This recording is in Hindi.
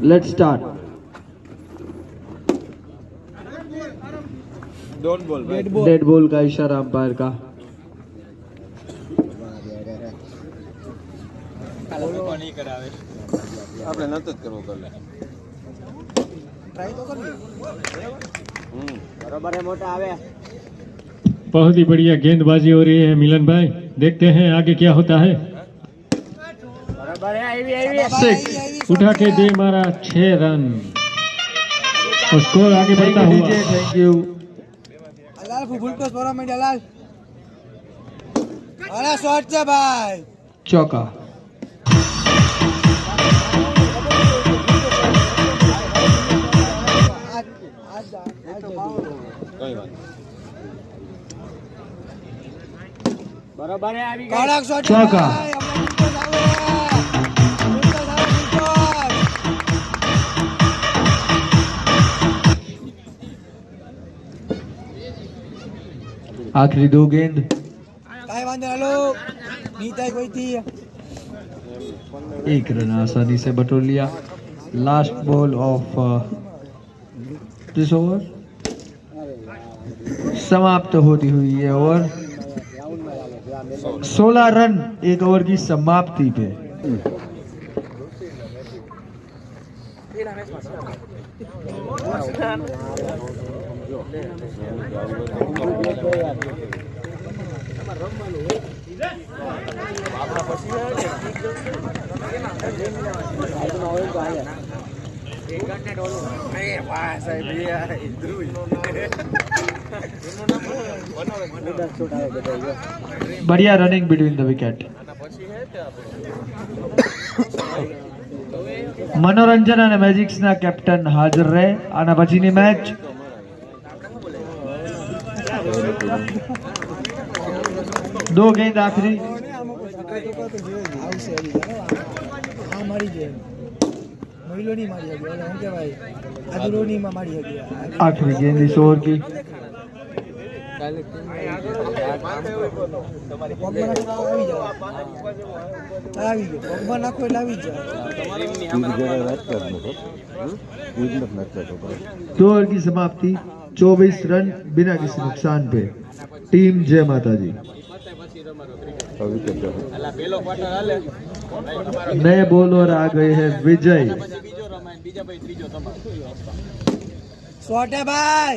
Let's start. डेड बॉल का इशारा अंपायर का. बहुत ही बढ़िया गेंदबाजी हो रही है मिलन भाई. देखते हैं आगे क्या होता है. 6 उठा के दे मारा 6 रन. स्कोर आगे बढ़ता हुआ. Thank you. चौका. चौका. आखिरी 2 गेंद. एक रन आसानी से बटोर लिया. Last ball of this over. समाप्त होती हुई ये ओवर 16 रन एक ओवर की समाप्ति पे. बढ़िया रनिंग बिटवीन द विकेट. મનોરંજન અને મેજિક્સના કેપ્ટન હાજર રહે. આના પછીની મેચ दो गेंद आखिरी. आखिरी गेंद इस ओवर की. दो ओवर की समाप्ति 24 रन बिना किसी नुकसान पे. टीम जय माता जी. नए बॉलर आ गए हैं विजय. सोटे भाई.